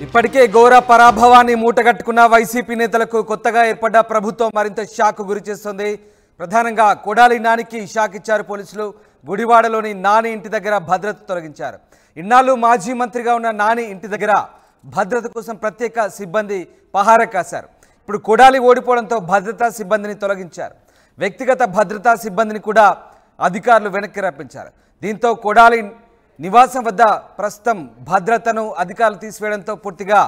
ఇప్పటికే ఘోర పరాభవాన్ని మూటగట్టుకున్న వైసీపీ నేతలకు కొత్తగా ఏర్పడ్డ ప్రభుత్వం మరింత షాక్ గురిచేస్తుంది. ప్రధానంగా కొడాలి నానికి షాక్ ఇచ్చారు పోలీసులు. గుడివాడలోని నాని ఇంటి దగ్గర భద్రత తొలగించారు. ఇన్నాళ్ళు మాజీ మంత్రిగా ఉన్న నాని ఇంటి దగ్గర భద్రత కోసం ప్రత్యేక సిబ్బంది పహారా కాశారు. ఇప్పుడు కొడాలి ఓడిపోవడంతో భద్రతా సిబ్బందిని తొలగించారు. వ్యక్తిగత భద్రతా సిబ్బందిని కూడా అధికారులు వెనక్కి రప్పించారు. దీంతో కొడాలి నివాసం వద్ద ప్రస్తుతం భద్రతను అధికారులు తీసివేయడంతో పూర్తిగా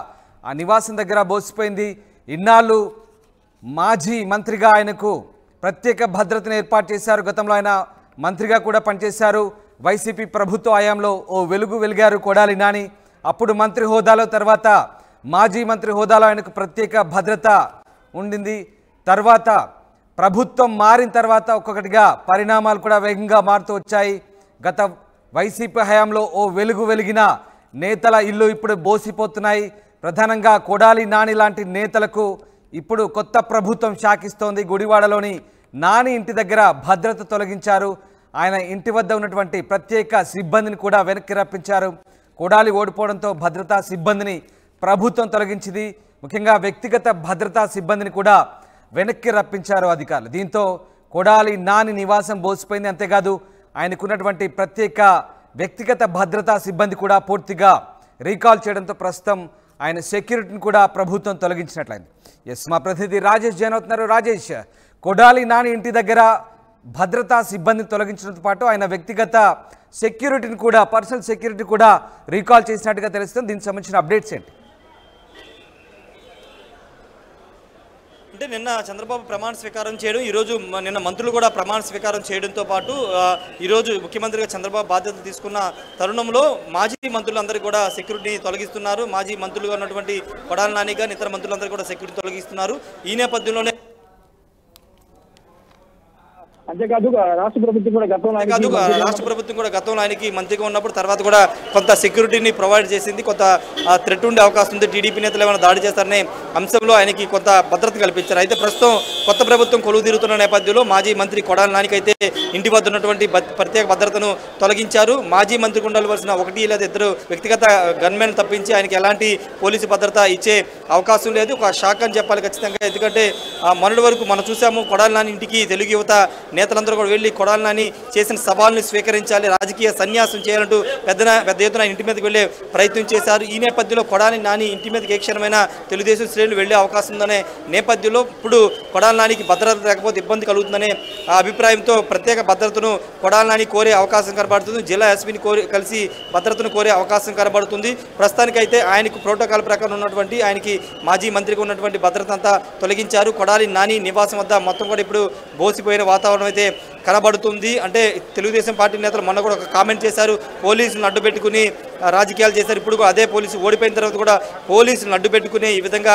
ఆ నివాసం దగ్గర బోసిపోయింది. ఇన్నాళ్ళు మాజీ మంత్రిగా ఆయనకు ప్రత్యేక భద్రతను ఏర్పాటు చేశారు. గతంలో ఆయన మంత్రిగా కూడా పనిచేశారు. వైసీపీ ప్రభుత్వ హయాంలో ఓ వెలుగు వెలిగారు కొడాలి నాని. అప్పుడు మంత్రి హోదాలో, తర్వాత మాజీ మంత్రి హోదాలో ఆయనకు ప్రత్యేక భద్రత ఉండింది. తర్వాత ప్రభుత్వం మారిన తర్వాత ఒక్కొక్కటిగా పరిణామాలు కూడా వేగంగా మారుతూ వచ్చాయి. గత వైసీపీ హయాంలో ఓ వెలుగు వెలిగిన నేతల ఇల్లు ఇప్పుడు బోసిపోతున్నాయి. ప్రధానంగా కొడాలి నాని లాంటి నేతలకు ఇప్పుడు కొత్త ప్రభుత్వం షాకిస్తోంది. గుడివాడలోని నాని ఇంటి దగ్గర భద్రత తొలగించారు. ఆయన ఇంటి వద్ద ఉన్నటువంటి ప్రత్యేక సిబ్బందిని కూడా వెనక్కి రప్పించారు. కొడాలి ఓడిపోవడంతో భద్రతా సిబ్బందిని ప్రభుత్వం తొలగించింది. ముఖ్యంగా వ్యక్తిగత భద్రతా సిబ్బందిని కూడా వెనక్కి రప్పించారు అధికారులు. దీంతో కొడాలి నాని నివాసం బోసిపోయింది. అంతేకాదు ఆయనకున్నటువంటి ప్రత్యేక వ్యక్తిగత భద్రతా సిబ్బంది కూడా పూర్తిగా రీకాల్ చేయడంతో ప్రస్తుతం ఆయన సెక్యూరిటీని కూడా ప్రభుత్వం తొలగించినట్లయింది. ఎస్, మా ప్రతినిధి రాజేష్ జాయిన్ అవుతున్నారు. రాజేష్, కొడాలి నాని ఇంటి దగ్గర భద్రతా సిబ్బందిని తొలగించడంతో పాటు ఆయన వ్యక్తిగత సెక్యూరిటీని కూడా, పర్సనల్ సెక్యూరిటీ కూడా రీకాల్ చేసినట్టుగా తెలుస్తుంది. దీనికి సంబంధించిన అప్డేట్స్ ఏంటి? అంటే నిన్న చంద్రబాబు ప్రమాణ స్వీకారం చేయడం, ఈరోజు నిన్న మంత్రులు కూడా ప్రమాణ స్వీకారం చేయడంతో పాటు ఈరోజు ముఖ్యమంత్రిగా చంద్రబాబు బాధ్యతలు తీసుకున్న తరుణంలో మాజీ మంత్రులందరూ కూడా సెక్యూరిటీని తొలగిస్తున్నారు. మాజీ మంత్రులుగా ఉన్నటువంటి కొడాలి నాని గారు, ఇతర మంత్రులందరూ కూడా సెక్యూరిటీ తొలగిస్తున్నారు. ఈ నేపథ్యంలోనే అంతేకాదు రాష్ట్ర ప్రభుత్వం కూడా గతంలో ఆయనకి మంత్రిగా ఉన్నప్పుడు తర్వాత కూడా కొంత సెక్యూరిటీని ప్రొవైడ్ చేసింది. కొంత థ్రెట్ ఉండే అవకాశం ఉంది. టీడీపీ నేతలు ఏమైనా దాడి చేస్తారనే అంశంలో ఆయనకి కొంత భద్రత కల్పించారు. అయితే ప్రస్తుతం కొత్త ప్రభుత్వం కొలువు తీరుతున్న నేపథ్యంలో మాజీ మంత్రి కొడాలి నానికి అయితే ఇంటి వద్ద ఉన్నటువంటి ప్రత్యేక భద్రతను తొలగించారు. మాజీ మంత్రికి ఉండవలసిన 1 లేదా 2 వ్యక్తిగత గన్మెన్ తప్పించి ఆయనకి ఎలాంటి పోలీసు భద్రత ఇచ్చే అవకాశం లేదు. ఒక షాక్ అని చెప్పాలి ఖచ్చితంగా. ఎందుకంటే మొన్నటి వరకు మనం చూసాము, కొడాలి నాని ఇంటికి తెలుగు యువత నేతలందరూ కూడా వెళ్ళి కొడాలి నాని చేసిన సవాల్ని స్వీకరించాలి, రాజకీయ సన్యాసం చేయాలంటూ పెద్ద ఎత్తున ఇంటి మీదకి వెళ్ళే ప్రయత్నం చేశారు. ఈ నేపథ్యంలో కొడాలి నాని ఇంటి మీదకి ఏ క్షణమైన తెలుగుదేశం శ్రేణులు వెళ్లే అవకాశం ఉందనే నేపథ్యంలో ఇప్పుడు కొడాలి నానికి భద్రత లేకపోతే ఇబ్బంది కలుగుతుందనే అభిప్రాయంతో ప్రత్యేక భద్రతను కొడాలి నాని కోరే అవకాశం కనబడుతుంది. జిల్లా ఎస్పీని కలిసి భద్రతను కోరే అవకాశం కనబడుతుంది. ప్రస్తుతానికైతే ఆయనకు ప్రోటోకాల్ ప్రకారం ఉన్నటువంటి, ఆయనకి మాజీ మంత్రిగా ఉన్నటువంటి భద్రత అంతా తొలగించారు. కొడాలి నాని నివాసం వద్ద మొత్తం కూడా ఇప్పుడు బోసిపోయిన వాతావరణం అయితే కనబడుతుంది. అంటే తెలుగుదేశం పార్టీ నేతలు మొన్న కూడా ఒక కామెంట్ చేశారు, పోలీసులను అడ్డు పెట్టుకుని రాజకీయాలు చేశారు. ఇప్పుడు అదే పోలీసు ఓడిపోయిన తర్వాత కూడా పోలీసులను అడ్డు పెట్టుకుని ఈ విధంగా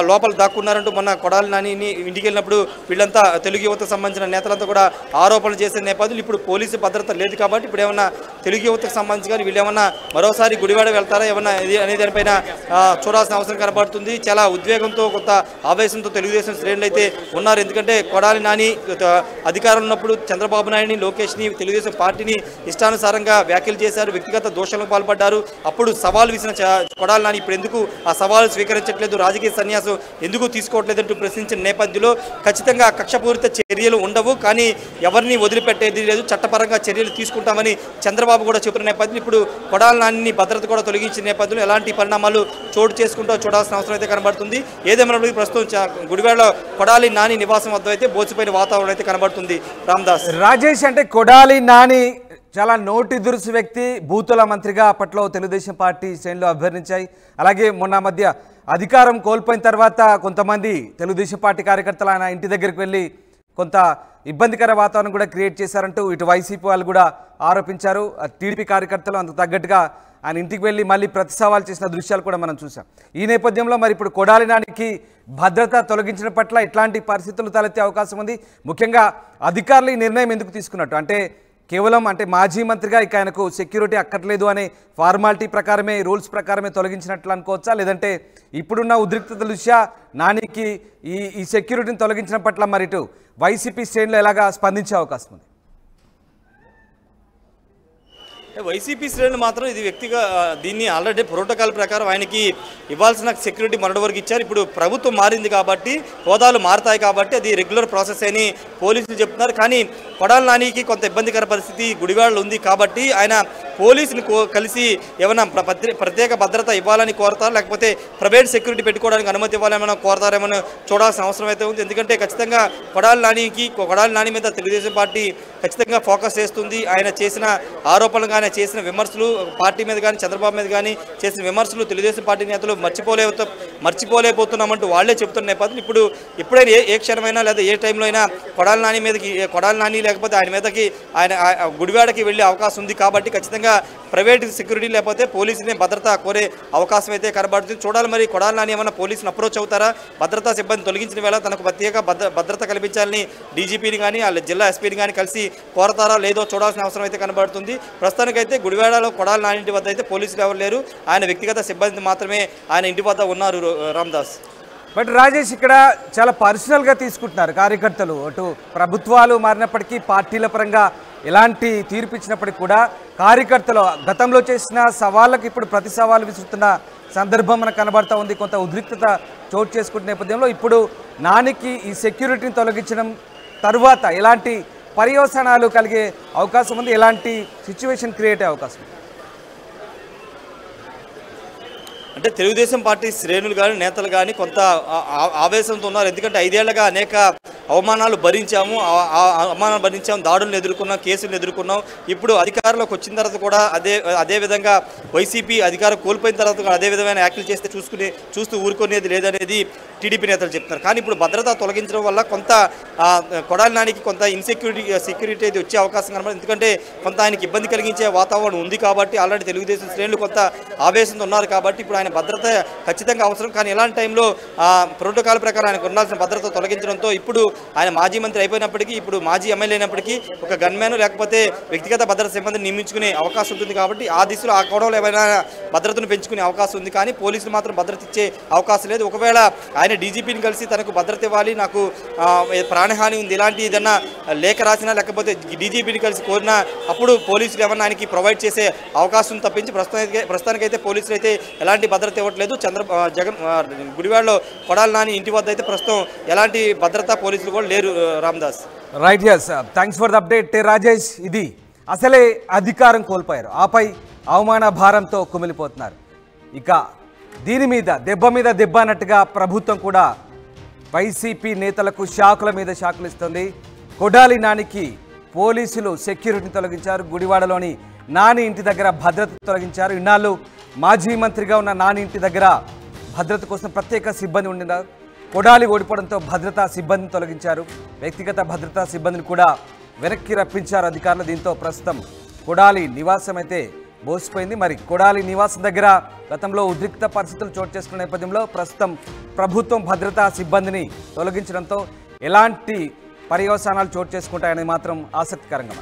లోపల దాక్కున్నారంటూ మొన్న కొడాలి నానిని ఇంటికి వెళ్ళినప్పుడు వీళ్ళంతా తెలుగు యువతకు సంబంధించిన నేతలంతా కూడా ఆరోపణలు చేసిన నేపథ్యంలో ఇప్పుడు పోలీసు భద్రత లేదు కాబట్టి ఇప్పుడు ఏమన్నా తెలుగు యువతకు సంబంధించి కానీ వీళ్ళు ఏమన్నా మరోసారి గుడివాడ వెళ్తారా ఏమన్నా అనే దానిపైన చూడాల్సిన అవసరం కనబడుతుంది. చాలా ఉద్వేగంతో, కొంత ఆవేశంతో తెలుగుదేశం శ్రేణులు అయితే ఉన్నారు. ఎందుకంటే కొడాలి నాని అధికారంలో ఉన్నప్పుడు చంద్రబాబు నాయుడిని, లోకేష్ని, తెలుగుదేశం పార్టీని ఇష్టానుసారంగా వ్యాఖ్యలు చేశారు, వ్యక్తిగత దోషాలకు పాల్పడ్డారు. అప్పుడు సవాల్ విసిన కొడాలి నాని ఇప్పుడు ఎందుకు ఆ సవాలు స్వీకరించట్లేదు, రాజకీయ సన్యాసం ఎందుకు తీసుకోవట్లేదంటూ ప్రశ్నించిన నేపథ్యంలో ఖచ్చితంగా కక్షపూరిత చర్యలు ఉండవు, కానీ ఎవరిని వదిలిపెట్టేది లేదు, చట్టపరంగా చర్యలు తీసుకుంటామని చంద్రబాబు కూడా చెప్పిన నేపథ్యంలో ఇప్పుడు కొడాలి నాని భద్రత కూడా తొలగించిన నేపథ్యంలో ఎలాంటి పరిణామాలు చోటు చేసుకుంటూ చూడాల్సిన అవసరం అయితే కనబడుతుంది. ఏదేమైనప్పటికీ ప్రస్తుతం గుడివాడలో కొడాలి నాని నివాసం వద్ద అయితే బోసిపోయిన వాతావరణం అయితే కనబడుతుంది. రామ్దాస్, రాజేష్, అంటే కొడాలి నాని చాలా నోటి దురుసు వ్యక్తి, బూతుల మంత్రిగా అప్పట్లో తెలుగుదేశం పార్టీ శ్రేణులు అభ్యర్థించాయి. అలాగే మొన్న మధ్య అధికారం కోల్పోయిన తర్వాత కొంతమంది తెలుగుదేశం పార్టీ కార్యకర్తలు ఆయన ఇంటి దగ్గరికి వెళ్ళి కొంత ఇబ్బందికర వాతావరణం కూడా క్రియేట్ చేశారంటూ ఇటు వైసీపీ వాళ్ళు కూడా ఆరోపించారు. టీడీపీ కార్యకర్తలు అందుకు తగ్గట్టుగా ఆయన ఇంటికి వెళ్ళి మళ్ళీ ప్రతి సవాల్ చేసిన దృశ్యాలు కూడా మనం చూసాం. ఈ నేపథ్యంలో మరి ఇప్పుడు కొడాలి నానికి భద్రత తొలగించిన పట్ల ఎట్లాంటి పరిస్థితులు తలెత్తే అవకాశం ఉంది? ముఖ్యంగా అధికారులు ఈ నిర్ణయం ఎందుకు తీసుకున్నట్టు? అంటే కేవలం మాజీ మంత్రిగా ఇక ఆయనకు సెక్యూరిటీ అక్కర్లేదు అనే ఫార్మాలిటీ ప్రకారమే, రూల్స్ ప్రకారమే తొలగించినట్లు అనుకోవచ్చా? లేదంటే ఇప్పుడున్న ఉద్రిక్తత దృష్ట్యా నానికి ఈ సెక్యూరిటీని తొలగించిన పట్ల మరి ఇటు వైసీపీ శ్రేణులు ఎలాగా స్పందించే అవకాశం ఉంది? వైసీపీ శ్రేణులు మాత్రం ఇది వ్యక్తిగా దీన్ని ఆల్రెడీ ప్రోటోకాల్ ప్రకారం ఆయనకి ఇవ్వాల్సిన సెక్యూరిటీ మొన్నటి వరకు ఇచ్చారు. ఇప్పుడు ప్రభుత్వం మారింది కాబట్టి హోదాలు మారుతాయి కాబట్టి అది రెగ్యులర్ ప్రాసెస్ అని పోలీసులు చెప్తున్నారు. కానీ కొడాలి నానికి కొంత ఇబ్బందికర పరిస్థితి గుడివాడలో ఉంది కాబట్టి ఆయన పోలీసుని కలిసి ఏమైనా ప్రత్యేక భద్రత ఇవ్వాలని కోరతారు, లేకపోతే ప్రైవేట్ సెక్యూరిటీ పెట్టుకోవడానికి అనుమతి ఇవ్వాలని కోరతారేమో చూడాల్సిన అవసరం అయితే ఉంది. ఎందుకంటే ఖచ్చితంగా కొడాలి నాని మీద తెలుగుదేశం పార్టీ ఖచ్చితంగా ఫోకస్ చేస్తుంది. ఆయన చేసిన ఆరోపణలు కానీ చేసిన విమర్శలు పార్టీ మీద కానీ చంద్రబాబు మీద కానీ చేసిన విమర్శలు తెలుగుదేశం పార్టీ నేతలు మర్చిపోలేకపోతున్నామంటూ వాళ్లే చెప్తున్న నేపథ్యంలో ఎప్పుడైనా ఏ క్షణమైనా లేదా ఏ టైంలో అయినా కొడాలి నాని లేకపోతే ఆయన మీదకి ఆయన గుడివాడకి వెళ్ళే అవకాశం ఉంది. కాబట్టి ఖచ్చితంగా ప్రైవేట్ సెక్యూరిటీ లేకపోతే పోలీసుని భద్రత కోరే అవకాశం అయితే కనబడుతుంది. చూడాలి మరి కొడాలి నాని ఏమైనా పోలీసులు అప్రోచ్ అవుతారా, భద్రతా సిబ్బంది తొలగించిన వేళ తనకు ప్రత్యేక భద్రత కల్పించాలని డీజీపీని కానీ జిల్లా ఎస్పీని కానీ కలిసి కోరతారా లేదో చూడాల్సిన అవసరం అయితే కనబడుతుంది. ప్రస్తుతానికైతే గుడివాడలో కొడాలి నాని ఇంటి వద్ద అయితే పోలీసులు ఎవరు లేరు, ఆయన వ్యక్తిగత సిబ్బంది మాత్రమే ఆయన ఇంటి వద్ద ఉన్నారు. రామ్దాస్, బట్ రాజేష్, ఇక్కడ చాలా పర్సనల్గా తీసుకుంటున్నారు కార్యకర్తలు. అటు ప్రభుత్వాలు మారినప్పటికీ పార్టీల పరంగా ఎలాంటి తీర్పు ఇచ్చినప్పటికీ కూడా కార్యకర్తలు గతంలో చేసిన సవాళ్ళకి ఇప్పుడు ప్రతి సవాలు విసురుతున్న సందర్భం మనకు కనబడతా ఉంది. కొంత ఉద్రిక్తత చోటు చేసుకుంటున్న నేపథ్యంలో ఇప్పుడు నానికి ఈ సెక్యూరిటీని తొలగించడం తర్వాత ఎలాంటి పర్యవసానాలు కలిగే అవకాశం ఉంది, ఎలాంటి సిచ్యువేషన్ క్రియేట్ అయ్యే అవకాశం? అంటే తెలుగుదేశం పార్టీ శ్రేణులు కానీ నేతలు కానీ కొంత ఆవేశంతో ఉన్నారు. ఎందుకంటే 5 ఏళ్లుగా అనేక అవమానాలు భరించాము, దాడులను ఎదుర్కొన్నాం, కేసులను ఎదుర్కొన్నాం. ఇప్పుడు అధికారంలోకి వచ్చిన తర్వాత కూడా అదే విధంగా వైసీపీ అధికారం కోల్పోయిన తర్వాత కూడా అదే విధమైన యాక్టులు చేస్తే చూస్తూ ఊరుకునేది లేదనేది టీడీపీ నేతలు చెప్తున్నారు. కానీ ఇప్పుడు భద్రత తొలగించడం వల్ల కొంత కొడాలి నానికి కొంత సెక్యూరిటీ అయితే వచ్చే అవకాశం కనబడుతుంది. ఎందుకంటే కొంత ఆయనకి ఇబ్బంది కలిగించే వాతావరణం ఉంది కాబట్టి ఆల్రెడీ తెలుగుదేశం శ్రేణులు కొంత ఆవేశంతో ఉన్నారు. కాబట్టి ఇప్పుడు ఆయన భద్రత ఖచ్చితంగా అవసరం. కానీ ఇలాంటి టైంలో ప్రోటోకాల్ ప్రకారం ఆయనకు ఉండాల్సిన భద్రత తొలగించడంతో ఇప్పుడు ఆయన మాజీ మంత్రి అయిపోయినప్పటికీ ఇప్పుడు మాజీ ఎమ్మెల్యే అయినప్పటికీ ఒక గన్మ్యాన్ లేకపోతే వ్యక్తిగత భద్రత సిబ్బందిని నియమించుకునే అవకాశం ఉంటుంది. కాబట్టి ఆ దిశలో ఆ కోణంలో ఏమైనా భద్రతను పెంచుకునే అవకాశం ఉంది. కానీ పోలీసులు మాత్రం భద్రత ఇచ్చే అవకాశం లేదు. ఒకవేళ ఆయన డీజీపీని కలిసి తనకు భద్రత ఇవ్వాలి, నాకు ప్రాణహాని ఉంది, ఇలాంటి ఏదన్నా లేఖ రాసినా లేకపోతే డీజీపీని కలిసి కోరినా అప్పుడు పోలీసులు ఏమన్నా ఆయనకి ప్రొవైడ్ చేసే అవకాశం తప్పించి ప్రస్తుతానికైతే పోలీసులు అయితే ఎలాంటి భద్రత ఇవ్వట్లేదు. గుడివాడలో కొడాలి నాని ఇంటి వద్ద అయితే ప్రస్తుతం ఎలాంటి భద్రత పోలీసులు కూడా లేరు. Ramdas, right, yes, thanks for the update Rajesh. ఇది అసలే అధికారం కోల్పోయారు, ఆపై అవమాన భారంతో కుమిలిపోతున్నారు. ఇక దీని మీద దెబ్బ అన్నట్టుగా ప్రభుత్వం కూడా వైసీపీ నేతలకు షాకుల మీద షాకులు ఇస్తుంది. కొడాలి నానికి పోలీసులు సెక్యూరిటీని తొలగించారు. గుడివాడలోని నాని ఇంటి దగ్గర భద్రత తొలగించారు. ఇన్నాళ్ళు మాజీ మంత్రిగా ఉన్న నాని ఇంటి దగ్గర భద్రత కోసం ప్రత్యేక సిబ్బంది ఉండినారు. కొడాలి ఓడిపోవడంతో భద్రతా సిబ్బందిని తొలగించారు. వ్యక్తిగత భద్రతా సిబ్బందిని కూడా వెనక్కి రప్పించారు అధికారులు. దీంతో ప్రస్తుతం కొడాలి నివాసం అయితే బోసిపోయింది. మరి కొడాలి నివాసం దగ్గర గతంలో ఉద్రిక్త పరిస్థితులు చోటు చేసుకున్న నేపథ్యంలో ప్రస్తుతం ప్రభుత్వం భద్రతా సిబ్బందిని తొలగించడంతో ఎలాంటి పర్యవసానాలు చోటు చేసుకుంటాయనేది మాత్రం ఆసక్తికరంగా